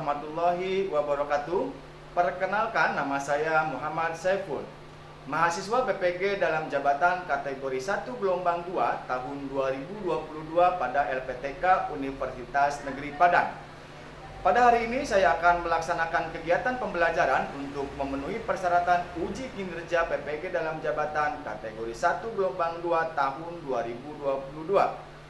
warahmatullahi wabarakatuh. Perkenalkan, nama saya Muhammad Saiful, mahasiswa PPG dalam jabatan kategori 1 gelombang 2 tahun 2022 pada LPTK Universitas Negeri Padang. Pada hari ini saya akan melaksanakan kegiatan pembelajaran untuk memenuhi persyaratan uji kinerja PPG dalam jabatan kategori 1 gelombang 2 tahun 2022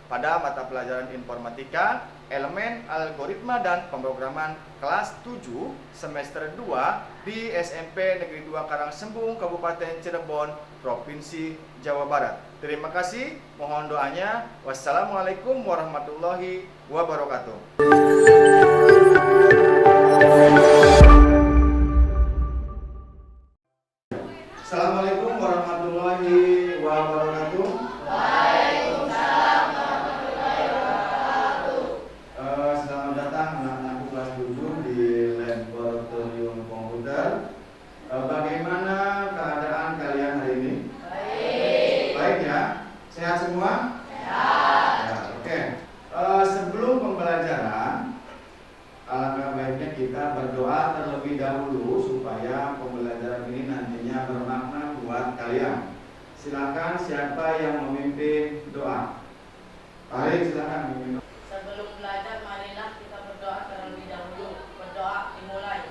pada mata pelajaran informatika, elemen algoritma dan pemrograman kelas 7 semester 2 di SMP Negeri 2 Karangsembung, Kabupaten Cirebon, Provinsi Jawa Barat. Terima kasih, mohon doanya. Wassalamualaikum warahmatullahi wabarakatuh. Assalamualaikum warahmatullahi wabarakatuh. Selamat datang anak-anakku kelas 7 di laboratorium komputer. Bagaimana keadaan kalian hari ini? Baik. Baik ya? Sehat semua? Sehat. Ya, oke. Sebelum pembelajaran, alangkah baiknya kita berdoa terlebih dahulu supaya pembelajaran ini nantinya bermakna buat kalian. Silakan siapa yang memimpin doa? Baik, silakan memimpin. Sebelum belajar, marilah kita berdoa terlebih dahulu. Berdoa dimulai.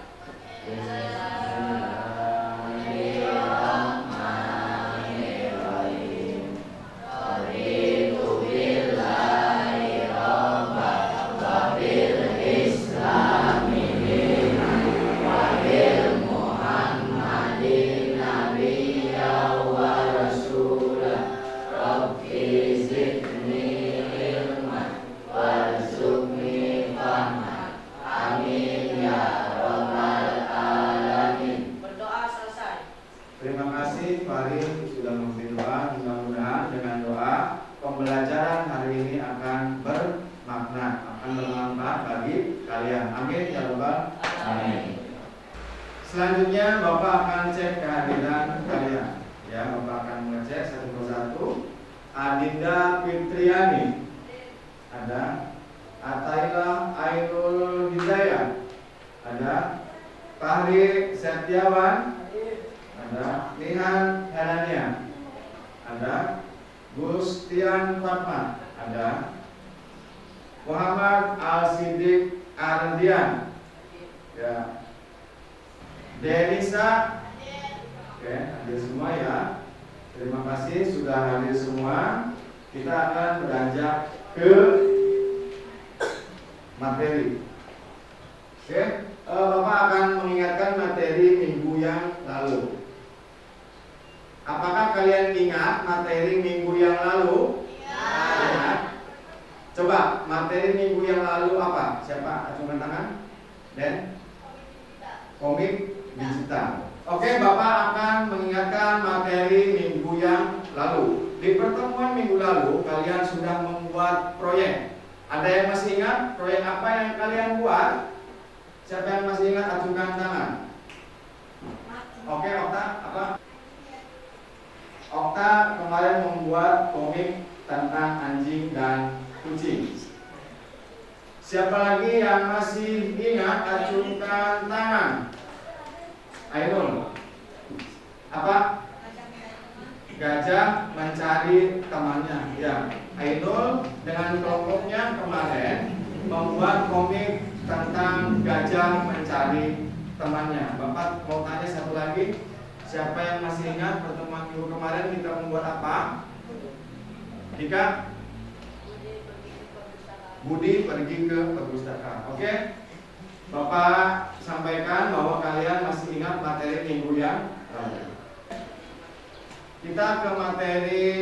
Terima kasih Farid sudah memimpin doa. Mudah-mudahan dengan doa pembelajaran hari ini akan bermakna, akan bermanfaat bagi kalian. Amin ya rabbal alamin. Selanjutnya Bapak akan cek kehadiran kalian. Ya, Bapak akan mengecek satu persatu. Adinda Fitriani ada, Atailah Ainul Hidayah ada, Fahri Setiawan ada, Nihan Helania ada, Gustian Fatma ada, Muhammad Al-Siddiq Ardian ya, Denisa. Oke, hadir semua ya. Terima kasih sudah hadir semua. Kita akan beranjak ke materi. Oke, Bapak akan mengingatkan materi minggu yang lalu. Apakah kalian ingat materi minggu yang lalu? Ya. Coba materi minggu yang lalu apa? Siapa? Acungkan tangan. Dan komik digital. Oke, Bapak akan mengingatkan materi minggu yang lalu. Di pertemuan minggu lalu kalian sudah membuat proyek. Ada yang masih ingat proyek apa yang kalian buat? Siapa yang masih ingat? Acungkan tangan. Oke, Okta, apa? Okta kemarin membuat komik tentang anjing dan kucing. Siapa lagi yang masih ingat? Acungkan tangan. Ainul, apa? Gajah mencari temannya. Ya, Ainul dengan kelompoknya kemarin membuat komik tentang gajah mencari temannya. Bapak mau tanya satu lagi, siapa yang masih ingat pertemuan minggu kemarin kita membuat apa? Dika? Budi pergi ke perpustakaan. Oke? Bapak sampaikan bahwa kalian masih ingat materi minggu yang lalu. Kita ke materi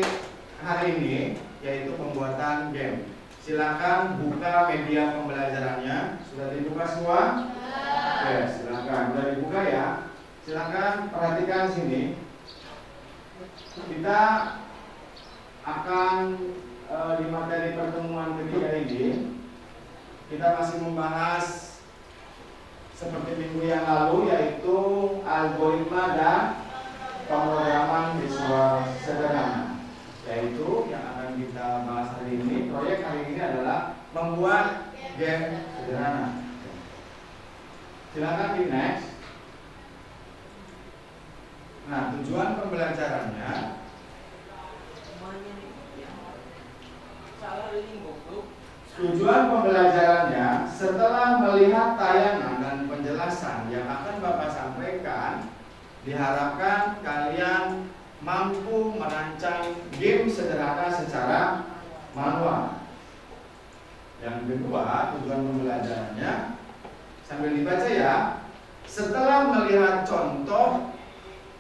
hari ini, yaitu pembuatan game. Silakan buka media pembelajarannya. Sudah dibuka semua? Oke, silakan. Sudah dibuka ya. Silakan perhatikan sini. Kita akan di materi pertemuan ketiga ini, kita masih membahas seperti minggu yang lalu, yaitu algoritma dan pemrograman visual sederhana. Yaitu yang akan kita bahas hari ini, proyek hari ini adalah membuat game sederhana. Silakan di next. Nah, tujuan pembelajarannya setelah melihat tayangan dan penjelasan yang akan Bapak sampaikan, diharapkan kalian mampu merancang game sederhana secara manual. Yang kedua, tujuan pembelajarannya sambil dibaca ya. Setelah melihat contoh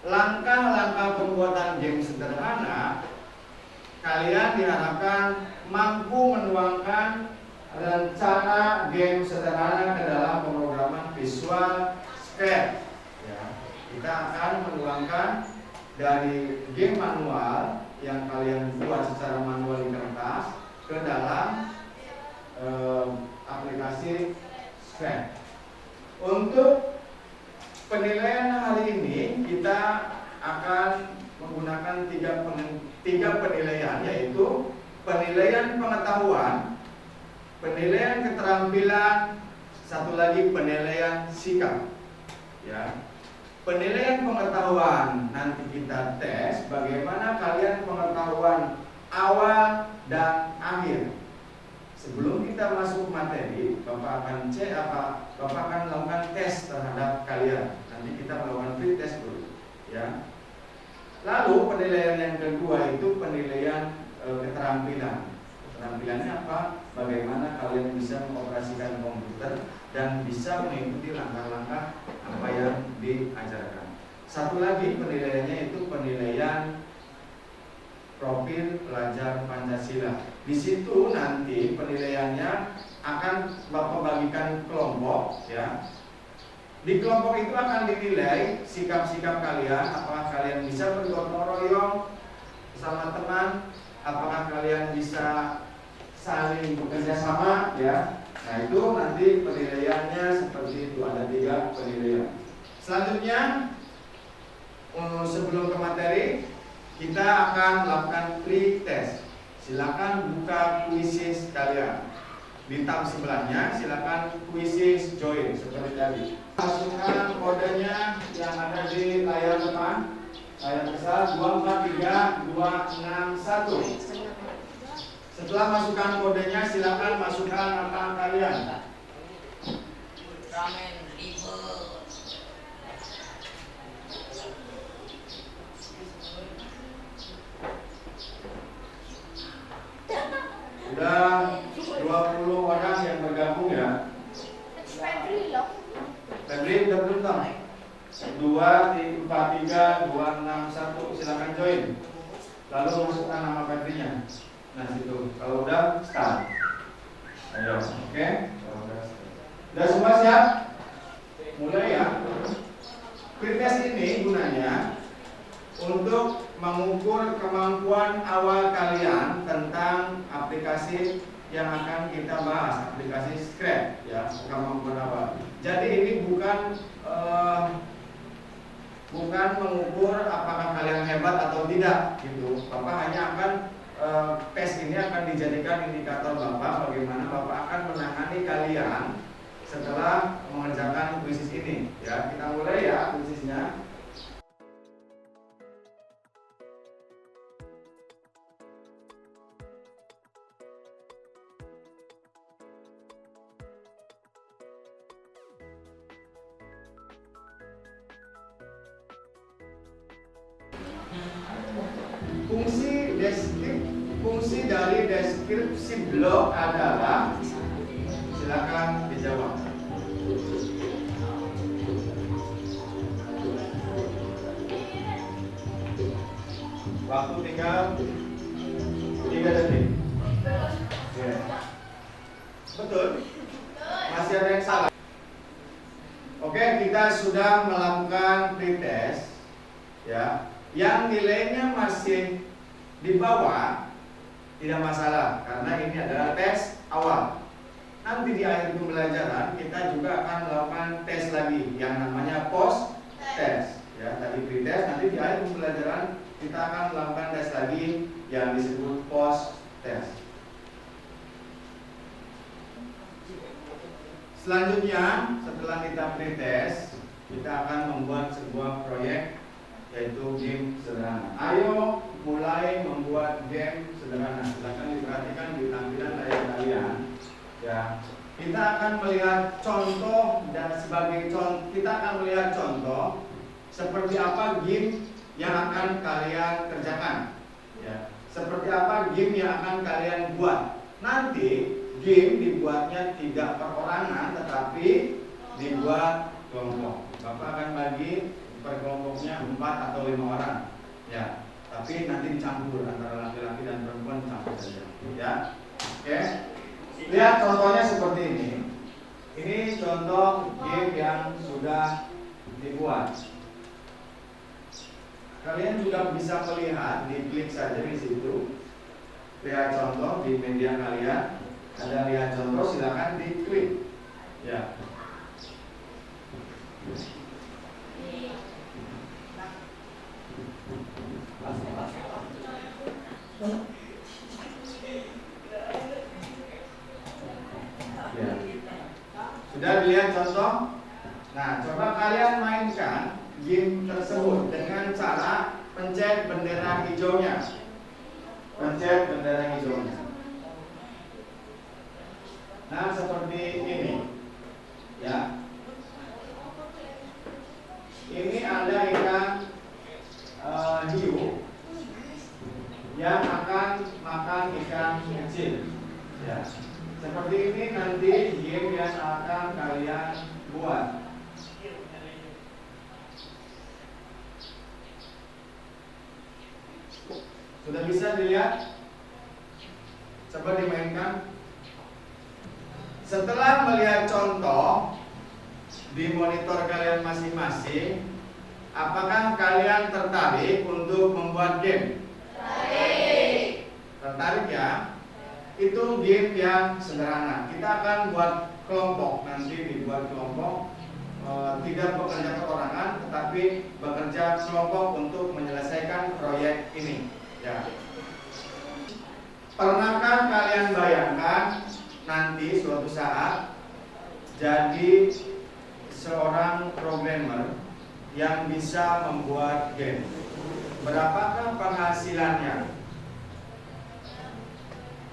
langkah-langkah pembuatan game sederhana, kalian diharapkan mampu menuangkan rencana game sederhana ke dalam pemrograman Visual Script. Ya, kita akan menuangkan dari game manual yang kalian buat secara manual di kertas ke dalam aplikasi Script. Untuk penilaian hari ini kita akan menggunakan tiga penilaian, yaitu penilaian pengetahuan, penilaian keterampilan, satu lagi penilaian sikap. Ya, penilaian pengetahuan nanti kita tes bagaimana kalian pengetahuan awal dan akhir. Sebelum kita masuk materi, Bapak akan Bapak akan melakukan tes terhadap kalian. Nanti kita melakukan free test dulu, ya. Lalu penilaian yang kedua itu penilaian keterampilan. Keterampilannya apa? Bagaimana kalian bisa mengoperasikan komputer dan bisa mengikuti langkah-langkah apa yang diajarkan. Satu lagi penilaiannya itu penilaian profil pelajar Pancasila. Di situ nanti penilaiannya akan Bapak bagikan kelompok, ya. Di kelompok itu akan dinilai sikap-sikap kalian, apakah kalian bisa bergotong royong bersama teman, apakah kalian bisa saling bekerja sama, ya. Nah, itu nanti penilaiannya seperti itu, ada 3 penilaian. Selanjutnya, sebelum ke materi, kita akan melakukan free test. Silakan buka quizzes kalian. Di tab sebelahnya silakan quizzes join seperti tadi. Masukkan kodenya yang ada di layar depan, layar besar 243261. Setelah masukkan kodenya, silakan masukkan nama kalian. Ramen liver. Sudah 20 orang yang bergabung ya. Febri udah belum dong? 243261 silakan join. Lalu masukkan nama Febrinya. Nah situ. Kalau udah start. Ayo, oke? Udah semua siap? Mulai ya. Pretest ini gunanya untuk mengukur kemampuan awal kalian tentang aplikasi yang akan kita bahas, aplikasi Scratch, ya, kemampuan awal. Jadi ini bukan mengukur apakah kalian hebat atau tidak, gitu. Bapak hanya akan tes ini akan dijadikan indikator Bapak bagaimana Bapak akan menangani kalian setelah mengerjakan kuisis ini. Ya, kita mulai ya kuisisnya. Fungsi dari deskripsi blog adalah, silakan dijawab. Waktu tinggal 3 detik. Ya. Betul? Masih ada yang salah? Oke, kita sudah melakukan pretest, ya. Yang nilainya masih di bawah tidak masalah karena ini adalah tes awal. Nanti di akhir pembelajaran kita juga akan melakukan tes lagi yang namanya post test. Ya, tadi pretest, nanti di akhir pembelajaran kita akan melakukan tes lagi yang disebut post test. Selanjutnya, setelah kita pretest, kita akan membuat sebuah proyek yaitu game sederhana. Ayo mulai membuat game sederhana. Silakan diperhatikan di tampilan layar kalian. Ya, kita akan melihat contoh dan sebagai contoh kita akan melihat contoh seperti apa game yang akan kalian kerjakan. Ya, seperti apa game yang akan kalian buat. Nanti game dibuatnya tidak perorangan, tetapi dibuat kelompok. Bapak akan bagi per kelompoknya 4 atau 5 orang. Ya, tapi nanti dicampur antara laki-laki dan perempuan, campur saja. Ya, oke. Lihat contohnya seperti ini. Ini contoh game yang sudah dibuat. Kalian juga bisa melihat, diklik saja di situ. Lihat contoh di media kalian. Ada lihat contoh, silakan diklik. Ya. Ya. Sudah dilihat contoh? Nah, coba kalian mainkan game tersebut dengan cara pencet bendera hijaunya. Pencet bendera hijaunya. Nah, seperti ini. Ya. Ini ada ikan hiu yang akan makan ikan kecil. Ya. Seperti ini nanti game yang akan kalian buat. Sudah bisa dilihat? Coba dimainkan. Setelah melihat contoh di monitor kalian masing-masing, apakah kalian tertarik untuk membuat game? Tertarik ya? Itu game yang sederhana. Kita akan buat kelompok, nanti dibuat kelompok, tidak bekerja perorangan, tetapi bekerja kelompok untuk menyelesaikan proyek ini. Ya. Pernahkah kalian bayangkan nanti suatu saat jadi seorang programmer yang bisa membuat game? Berapakah penghasilannya?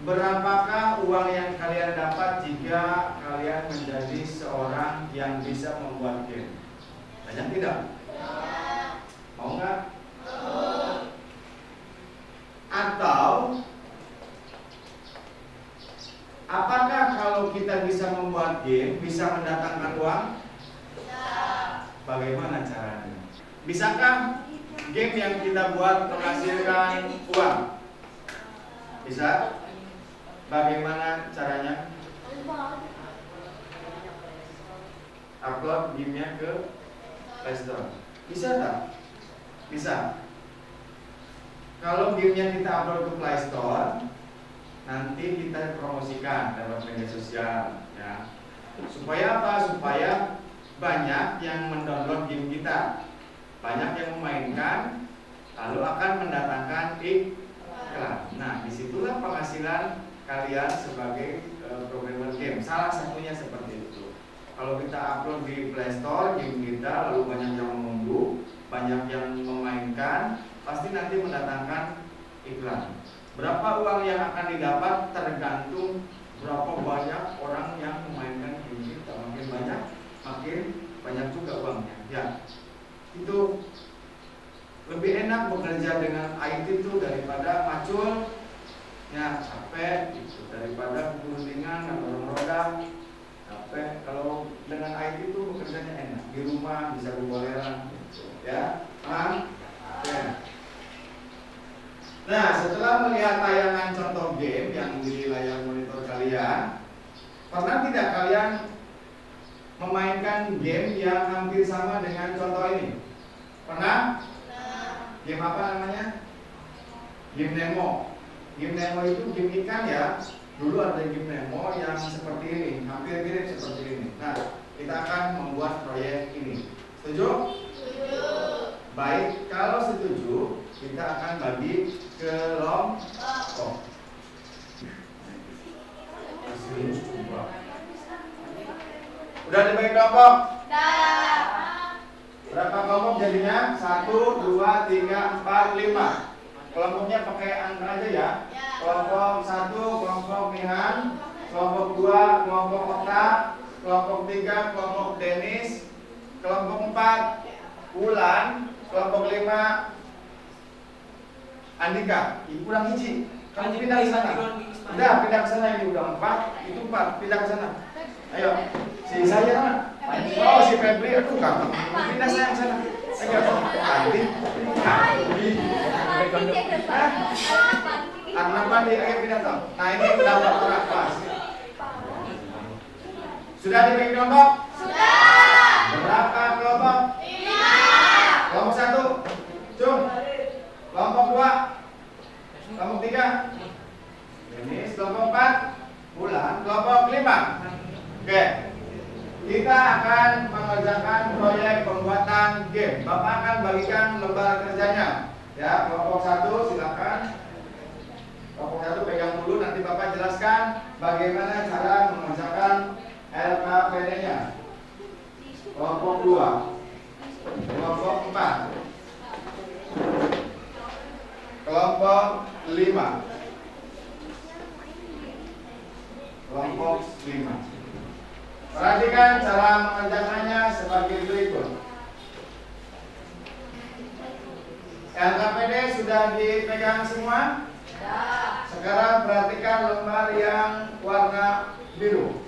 Berapakah uang yang kalian dapat jika kalian menjadi seorang yang bisa membuat game? Banyak tidak? Mau nggak? Atau apakah kalau kita bisa membuat game bisa mendatangkan uang? Bagaimana caranya? Bisakah game yang kita buat menghasilkan uang? Bisa? Bagaimana caranya? Upload gamenya ke Play Store. Bisa tak? Bisa. Kalau gamenya kita upload ke Play Store, nanti kita promosikan lewat media sosial, ya. Supaya apa? Supaya banyak yang mendownload game kita, banyak yang memainkan, lalu akan mendatangkan iklan. Nah, disitulah penghasilan kalian sebagai programmer game. Salah satunya seperti itu. Kalau kita upload di Play Store game kita, lalu banyak yang mengunduh, banyak yang memainkan, pasti nanti mendatangkan iklan. Berapa uang yang akan didapat tergantung berapa banyak orang yang memainkan game kita. Makin banyak juga uangnya. Ya, itu lebih enak bekerja dengan IT itu daripada macul, ya capek gitu, daripada gulungan atau roda capek. Kalau dengan IT itu bekerjanya enak, di rumah bisa goleran gitu, ya. Ya. Nah, setelah melihat tayangan contoh game yang di layar monitor kalian, pernah tidak kalian memainkan game yang hampir sama dengan contoh ini? Pernah? Game apa namanya? Game Nemo. Game Nemo itu game ikan ya. Dulu ada game Nemo yang seperti ini, hampir mirip seperti ini. Nah, kita akan membuat proyek ini. Setuju? Setuju. Baik, kalau setuju, kita akan bagi kelompok. Udah dibagi kelompok? Dah. Berapa kelompok jadinya? 1, 2, 3, 4, 5. Kelompoknya pakai angka aja ya. Kelompok 1, kelompok Nihan. Kelompok 2, kelompok Okta. Kelompok 3, kelompok Denis. Kelompok 4, Wulan. Kelompok 5, Andika. Ibu kurang hiji. Kamu pindah ke sana. Udah, pindah ke sana. Ini udah 4, itu 4. Pindah ke sana. Ayo. Si saya mana? Oh, si Febri. Aduh, gampang. Pindah saya ke sana. Ayo. Andi. Anak Pandi, ayo pindah toh. Nah, ini dapat orang kelas. Sudah dibagi kelompok? Sudah. Berapa kelompok? 5. Kelompok 1, Cung. Kelompok 2, kelompok 3, ini kelompok 4, Bulan. Kelompok 5. Oke. Kita akan mengerjakan proyek pembuatan game. Bapak akan bagikan lembar kerjanya. Ya, kelompok 1 silakan. Kelompok 1 pegang dulu, nanti Bapak jelaskan bagaimana cara mengerjakan LKPD-nya. Kelompok 2, kelompok 4, kelompok 5, kelompok 5. Perhatikan cara mengerjakannya sebagai berikut. LKPD sudah dipegang semua? Dah. Sekarang perhatikan lembar yang warna biru.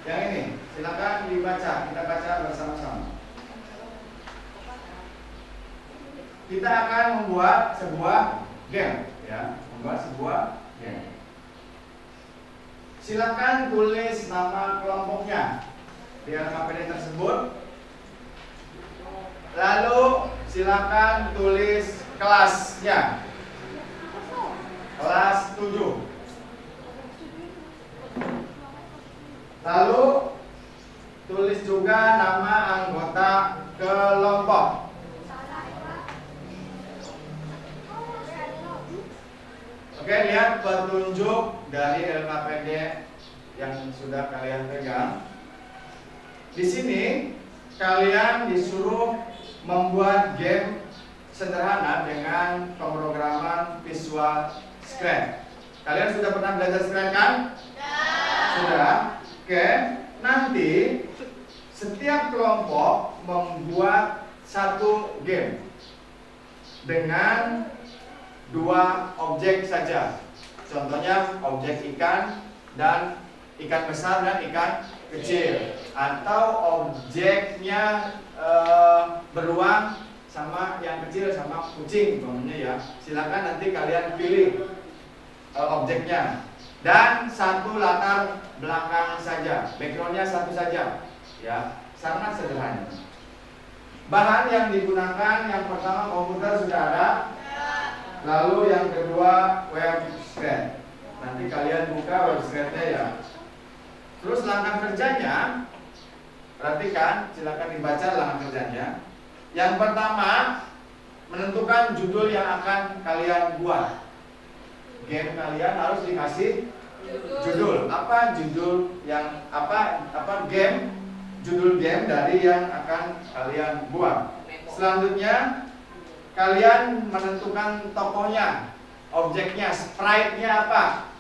Yang ini, silakan dibaca. Kita baca bersama-sama. Kita akan membuat sebuah game, ya, membuat sebuah game. Silakan tulis nama kelompoknya di LKPD tersebut. Lalu silakan tulis kelasnya. Kelas 7. Lalu tulis juga nama anggota kelompok. Oke, lihat petunjuk dari LKPD yang sudah kalian pegang. Di sini kalian disuruh membuat game sederhana dengan pemrograman Visual Scratch. Kalian sudah pernah belajar Scratch kan? Sudah. Oke, nanti setiap kelompok membuat satu game dengan 2 objek saja. Contohnya objek ikan dan ikan besar dan ikan kecil, atau objeknya beruang sama yang kecil sama kucing umpamanya ya. Silakan nanti kalian pilih objeknya, dan satu latar belakang saja, backgroundnya satu saja ya, sangat sederhana. Bahan yang digunakan yang pertama komputer sudah ada, lalu yang kedua web scratch. Nanti kalian buka web scratch-nya ya. Terus langkah kerjanya, perhatikan, silakan dibaca langkah kerjanya. Yang pertama, menentukan judul yang akan kalian buat. Game kalian harus dikasih judul. Apa judul yang apa game, judul game dari yang akan kalian buat. Selanjutnya kalian menentukan tokohnya, objeknya, sprite-nya apa.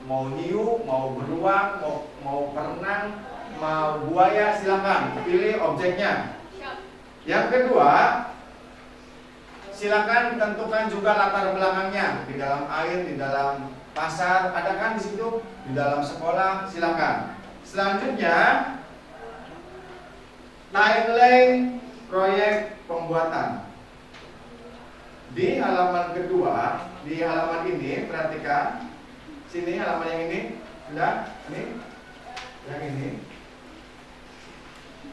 Mau hiu, mau beruang, mau perenang, mau buaya, silakan pilih objeknya. Yang kedua, silakan tentukan juga latar belakangnya, di dalam air, di dalam pasar, ada kan di situ, di dalam sekolah, silakan. Selanjutnya, timeline proyek pembuatan. Di halaman kedua, di halaman ini perhatikan, sini halaman yang ini, sudah, ini, yang ini.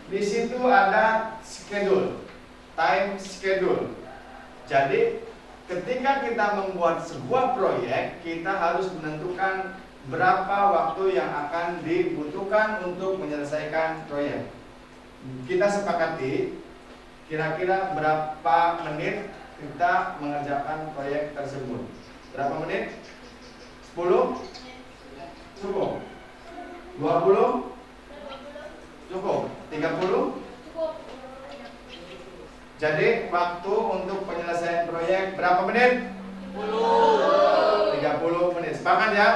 Di situ ada schedule, time schedule. Jadi ketika kita membuat sebuah proyek, kita harus menentukan berapa waktu yang akan dibutuhkan untuk menyelesaikan proyek. Kita sepakati kira-kira berapa menit kita mengerjakan proyek tersebut. Berapa menit? 10? Cukup? 20? Cukup? 30? Jadi waktu untuk penyelesaian proyek berapa menit? 30 menit. Sepakat ya?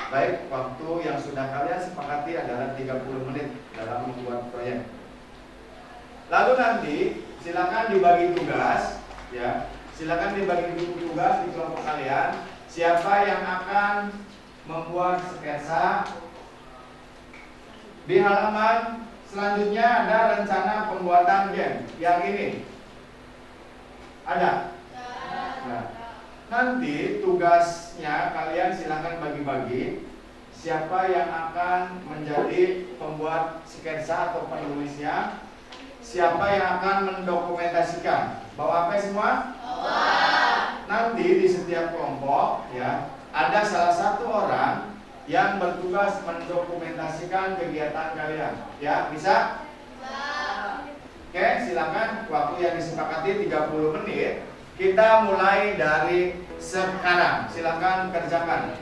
Baik, waktu yang sudah kalian sepakati adalah 30 menit dalam membuat proyek. Lalu nanti silakan dibagi tugas, ya. Silakan dibagi tugas di kelompok kalian. Siapa yang akan membuat sketsa? Di halaman selanjutnya ada rencana pembuatan game. Yang ini ada? Nah, nanti tugasnya kalian silakan bagi-bagi. Siapa yang akan menjadi pembuat sketsa atau penulisnya? Siapa yang akan mendokumentasikan? Bawa HP semua? Nanti di setiap kelompok ya ada salah satu orang yang bertugas mendokumentasikan kegiatan kalian. Ya, bisa? Oke, silakan. Waktu yang disepakati 30 menit. Kita mulai dari sekarang. Silakan kerjakan.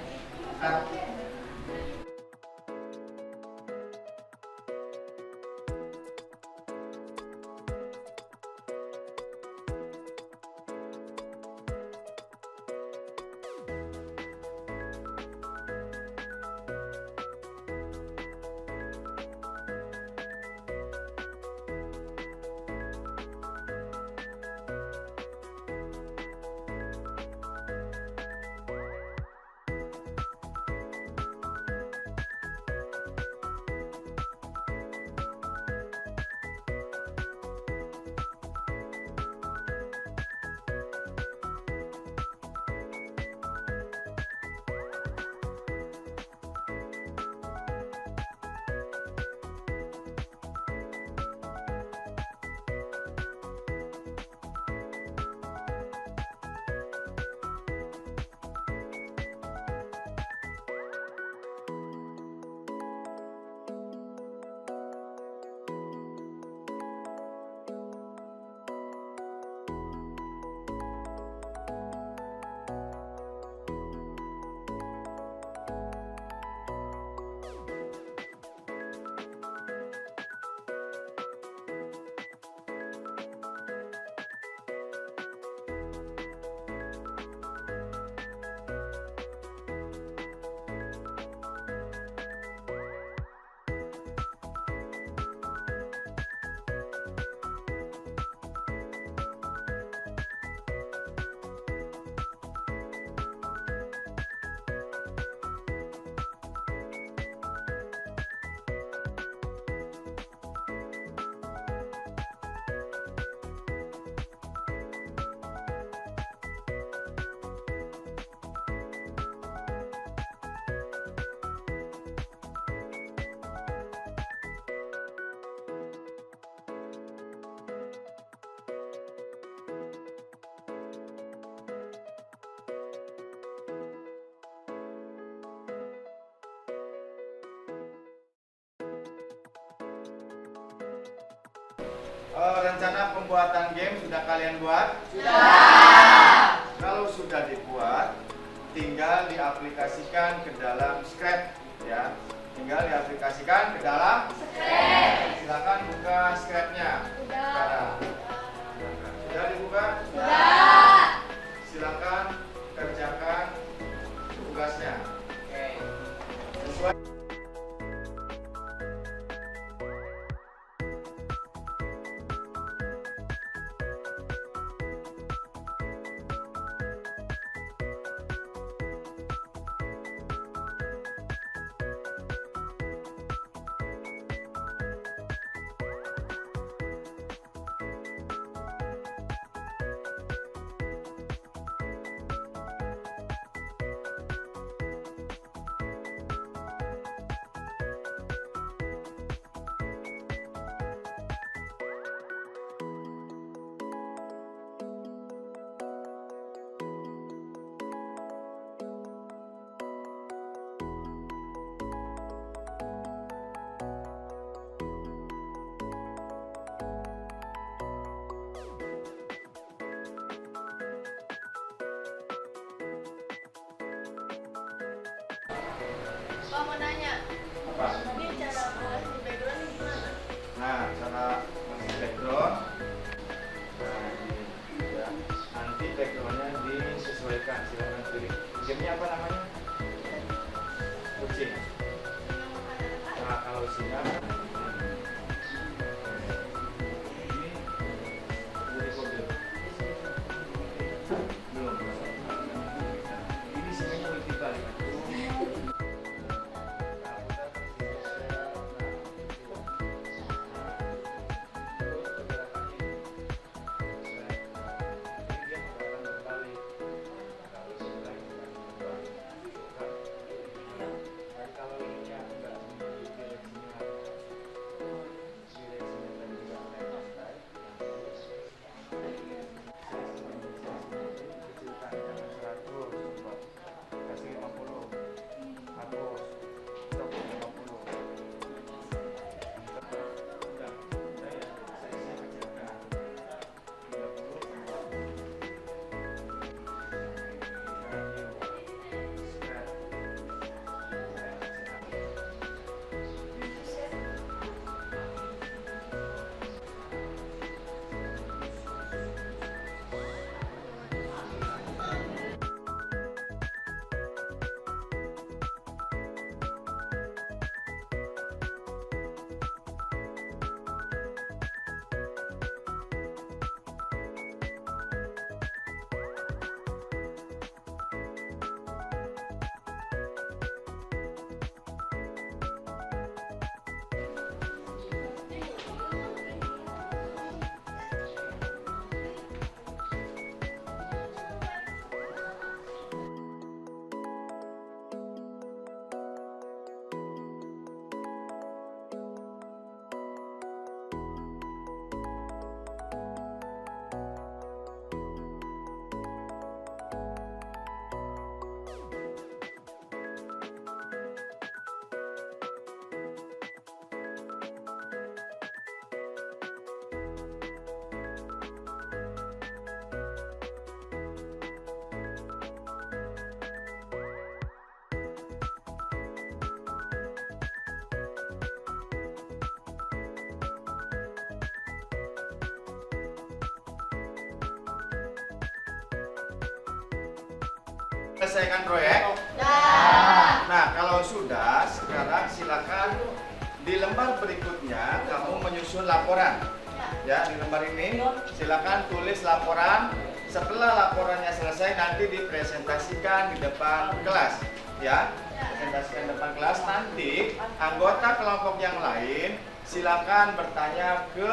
Rencana pembuatan game sudah kalian buat? Sudah. Kalau sudah dibuat, tinggal diaplikasikan ke dalam Scratch, ya. Tinggal diaplikasikan ke dalam Scratch. Silakan buka Scratch-nya. Sekarang. Sudah dibuka? Sudah. Silakan kerjakan tugasnya. Oke. Sesuai Pak mau nanya, apa? ini cara buat si cara mengisi background. Nah, ini ya. Nanti backgroundnya disesuaikan, silakan pilih. Gamenya apa namanya? Kucing. Nah, kalau sinyal ini Budi Kobil. Belum. Ini semuanya multiple ya. Selesaikan proyek. Nah, kalau sudah, sekarang silakan di lembar berikutnya kamu menyusun laporan. Ya, di lembar ini silakan tulis laporan. Setelah laporannya selesai nanti dipresentasikan di depan kelas. Ya, presentasikan di depan kelas. Nanti anggota kelompok yang lain silakan bertanya ke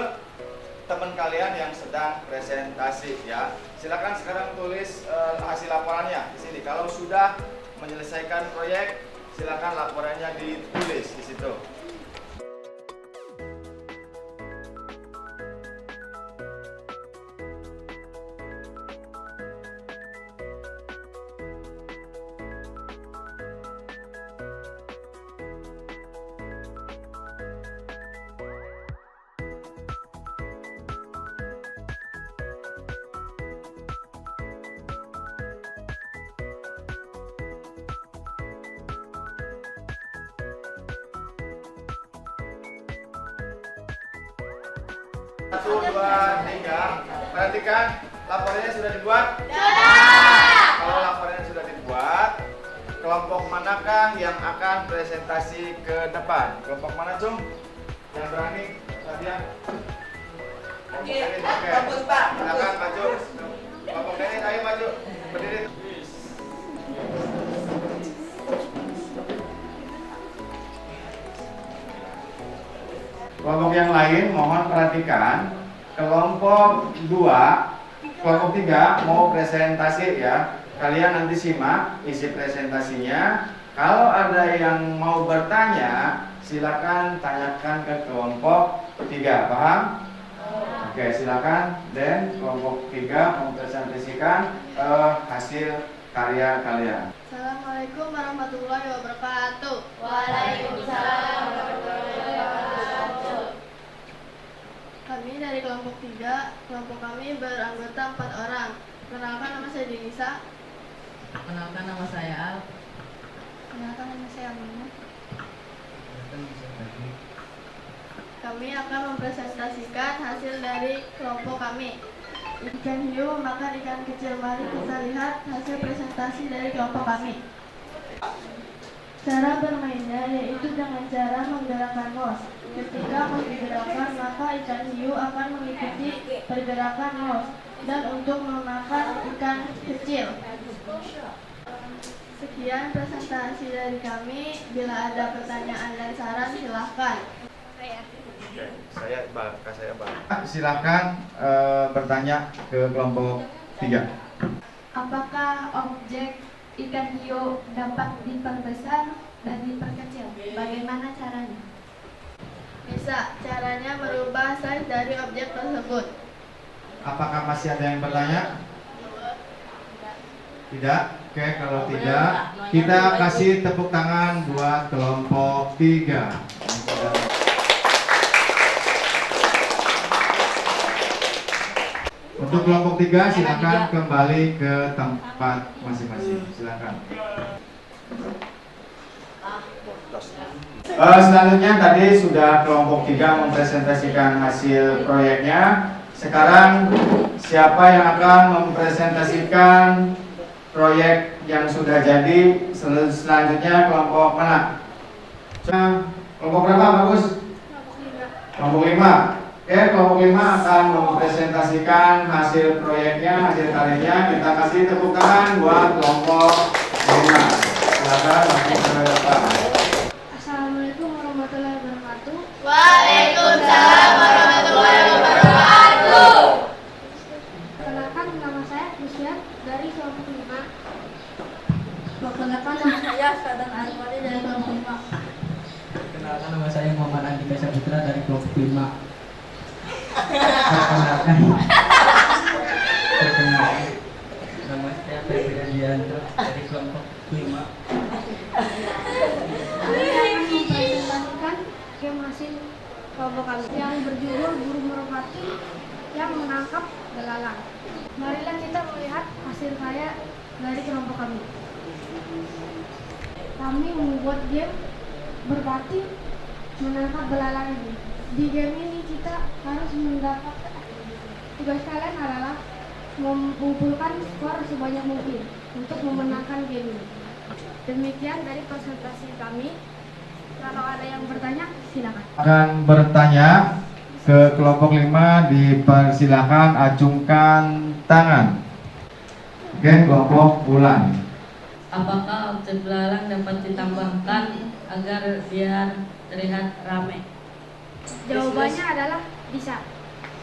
teman kalian yang sedang presentasi ya. Silakan sekarang tulis hasil laporannya di sini. Kalau sudah menyelesaikan proyek, silakan laporannya ditulis di situ. Satu, dua, tiga. Perhatikan, laporannya sudah dibuat? Sudah. Kalau laporannya sudah dibuat, kelompok manakah yang akan presentasi ke depan? Kelompok mana, Cung? Yang berani? Tadian? Oke. Bagus, Pak. Silakan maju. Kelompok ini, ayo maju. Berdiri. Kelompok yang lain mohon perhatikan. Kelompok 2, kelompok 3 mau presentasi ya. Kalian nanti simak isi presentasinya. Kalau ada yang mau bertanya, silakan tanyakan ke kelompok 3. Paham? Oke, silakan. Dan kelompok 3 mempresentasikan hasil karya kalian. Assalamualaikum warahmatullahi wabarakatuh. Waalaikumsalam warahmatullahi wabarakatuh. Kami dari kelompok 3, kelompok kami beranggota 4 orang. Kenalkan, nama saya Denisa. Kenalkan, nama saya Al. Kenalkan, nama saya Aminah. kami akan mempresentasikan hasil dari kelompok kami. Ikan hiu memakan ikan kecil. Mari kita lihat hasil presentasi dari kelompok kami. Cara bermainnya yaitu dengan cara menggerakkan mouse. Ketika mouse digerakkan, maka ikan hiu akan mengikuti pergerakan mouse dan untuk memakan ikan kecil. Sekian presentasi dari kami. Bila ada pertanyaan dan saran, silahkan. Saya silahkan bertanya ke kelompok 3. Apakah objek ikan hiu dapat diperbesar dan diperkecil? Bagaimana caranya? Bisa, caranya merubah size dari objek tersebut. Apakah masih ada yang bertanya? Tidak? Oke, kalau tidak, kita kasih tepuk tangan buat kelompok 3. Untuk kelompok 3 silakan kembali ke tempat masing-masing. Silakan. Selanjutnya tadi sudah kelompok 3 mempresentasikan hasil proyeknya. Sekarang siapa yang akan mempresentasikan proyek yang sudah jadi? Selanjutnya kelompok mana? Kelompok berapa, Bagus? Kelompok 5. Oke, kelompok 5 akan mempresentasikan hasil proyeknya, hasil karyanya. Kita kasih tepuk tangan buat kelompok 5. Silakan masuk ke depan. Assalamualaikum warahmatullahi wabarakatuh. Waalaikumsalam warahmatullahi wabarakatuh. Perkenalkan, nama saya Lucian dari kelompok 5. Perkenalkan, nama saya Sadan Arifari dari kelompok 5. Perkenalkan, nama saya Muhammad Andika Saputra dari kelompok 5. Perkenalkan, nama saya Febri Andianto dari kelompok 5. Kami akan mempresentasikan game hasil kelompok kami yang berjudul burung merpati yang menangkap belalang. Marilah kita melihat hasil karya dari kelompok kami. Kami membuat game merpati menangkap belalang ini. Di game ini kita harus mendapatkan, tugas kalian adalah mengumpulkan skor sebanyak mungkin untuk memenangkan game ini. Demikian dari presentasi kami. Kalau ada yang bertanya, silakan. Akan bertanya ke kelompok 5, dipersilakan acungkan tangan. Oke, kelompok Bulan. Apakah objek belalang dapat ditambahkan agar biar terlihat ramai? Jawabannya adalah bisa,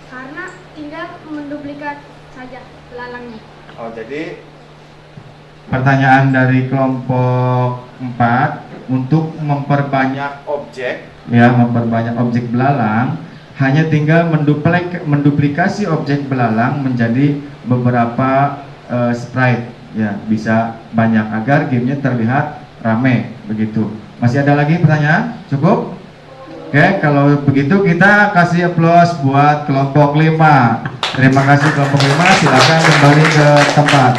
karena tinggal menduplikat saja belalangnya. Oh, jadi pertanyaan dari kelompok 4 untuk memperbanyak objek, ya, memperbanyak objek belalang, hanya tinggal menduplikasi objek belalang menjadi beberapa sprite, ya, bisa banyak agar gamenya terlihat rame begitu. Masih ada lagi pertanyaan? Cukup? Oke, kalau begitu kita kasih aplaus buat kelompok 5. Terima kasih kelompok 5, silakan kembali ke tempat.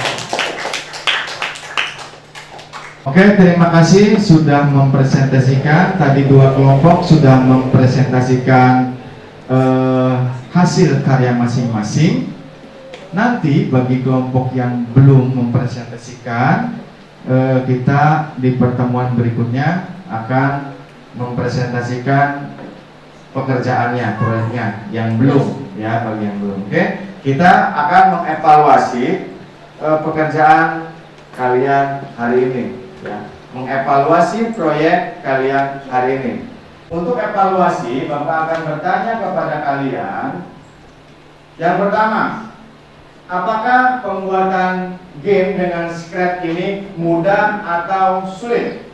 Oke, terima kasih sudah mempresentasikan. Tadi 2 kelompok sudah mempresentasikan hasil karya masing-masing. Nanti bagi kelompok yang belum mempresentasikan, kita di pertemuan berikutnya akan mempresentasikan pekerjaannya, proyeknya yang belum, ya, bagi yang belum. Oke, kita akan mengevaluasi pekerjaan kalian hari ini, ya, mengevaluasi proyek kalian hari ini. Untuk evaluasi, Bapak akan bertanya kepada kalian. Yang pertama, apakah pembuatan game dengan Scratch ini mudah atau sulit?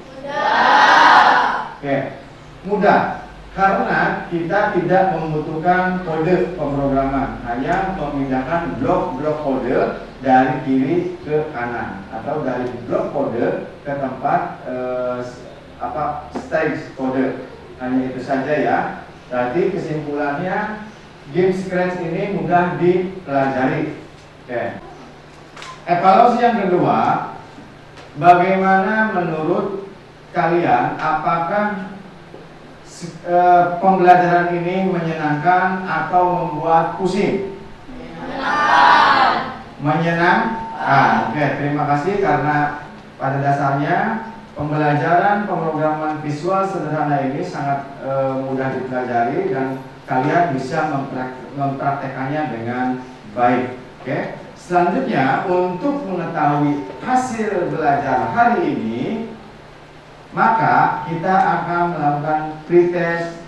Oke, mudah karena kita tidak membutuhkan kode pemrograman, hanya memindahkan blok-blok kode dari kiri ke kanan atau dari blok kode ke tempat stage kode, hanya itu saja, ya. Berarti kesimpulannya game Scratch ini mudah dipelajari. Oke. Evaluasi yang kedua, bagaimana menurut kalian, apakah pembelajaran ini menyenangkan atau membuat pusing? Menyenangkan. Oke, terima kasih karena pada dasarnya pembelajaran pemrograman visual sederhana ini sangat mudah dipelajari dan kalian bisa mempraktekannya dengan baik. Oke. Selanjutnya, untuk mengetahui hasil belajar hari ini, maka kita akan melakukan pretest,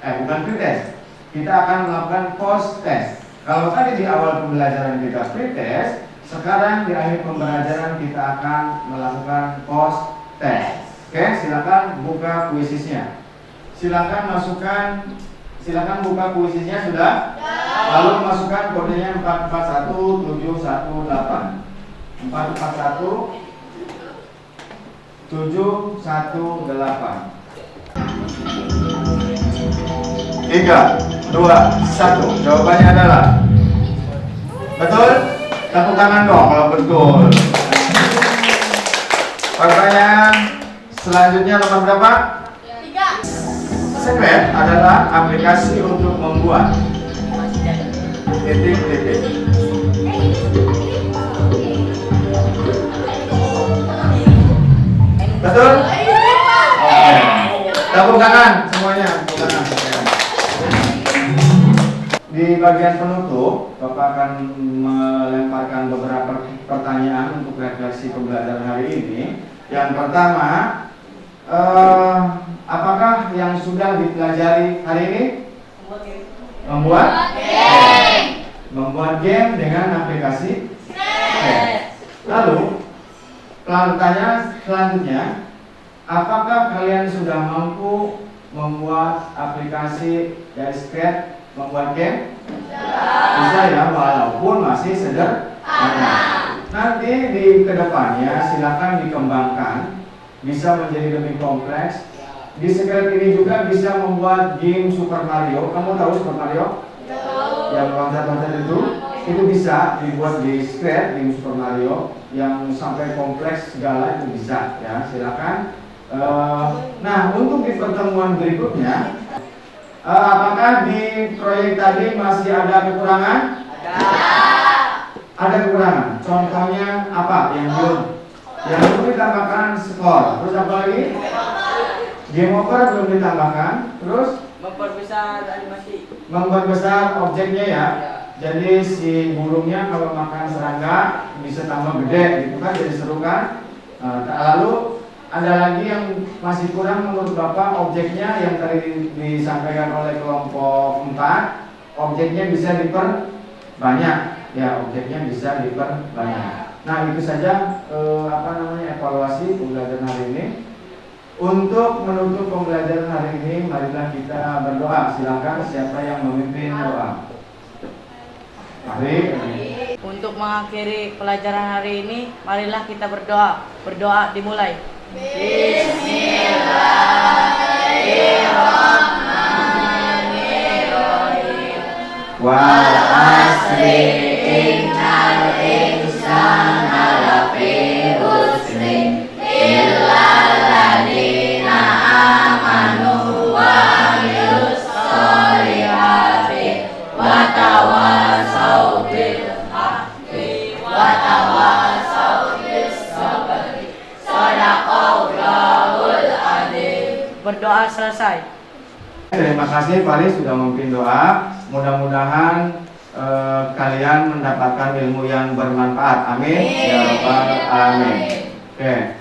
bukan pretest, kita akan melakukan post test. Kalau tadi di awal pembelajaran kita pretest, sekarang di akhir pembelajaran kita akan melakukan post test. Oke, silakan buka kuisisnya. Silakan buka kuisisnya sudah. Lalu masukkan kodenya 441718. 441718. 3, 2, 1. Jawabannya adalah betul? Tepuk tangan dong kalau betul. Pertanyaan selanjutnya nomor berapa? 3. Secret adalah aplikasi untuk membuat titik-titik. Betul? Oke. Tepuk tangan semuanya. Tepuk tangan. Di bagian penutup, Bapak akan melemparkan beberapa pertanyaan untuk refleksi pembelajaran hari ini. Yang pertama, apakah yang sudah dipelajari hari ini? Membuat game. Membuat game dengan aplikasi. Lalu, pertanyaan selanjutnya, apakah kalian sudah mampu membuat aplikasi dari scratch, membuat game? Bisa ya, walaupun masih sederhana. Nanti di kedepannya silakan dikembangkan, bisa menjadi lebih kompleks. Di Secret ini juga bisa membuat game Super Mario. Kamu tahu Super Mario? Yang loncat-loncat itu bisa dibuat di Secret, game Super Mario yang sampai kompleks segala itu bisa ya. Silakan. Nah, untuk di pertemuan berikutnya, apakah di proyek tadi masih ada kekurangan? Ada kekurangan. Contohnya apa yang belum? Yang belum ditambahkan skor. Terus apa lagi? Game over belum ditambahkan. Terus Memperbesar animasi. memperbesar objeknya ya. Jadi si burungnya kalau makan serangga bisa tambah gede gitu kan, jadi seru kan. Lalu ada lagi yang masih kurang menurut Bapak, objeknya yang tadi disampaikan oleh kelompok 4, objeknya bisa diperbanyak ya, objeknya bisa diperbanyak. Nah, itu saja evaluasi pembelajaran hari ini. Untuk menutup pembelajaran hari ini, marilah kita berdoa. Silakan siapa yang memimpin doa. Mari. Untuk mengakhiri pelajaran hari ini, marilah kita berdoa. Berdoa dimulai. Bismillahirrahmanirrahim. Wal asri innal insana lafi khusrin illal ladzina amanu wa amilus sholihati wa tawassaw bil haqqi wa tawassaw bis sabri. Shadaqallahul adzim. Berdoa selesai. Terima kasih Faris sudah memimpin doa. Mudah-mudahan kalian mendapatkan ilmu yang bermanfaat. Amin. Ya Rabbal alamin. Oke.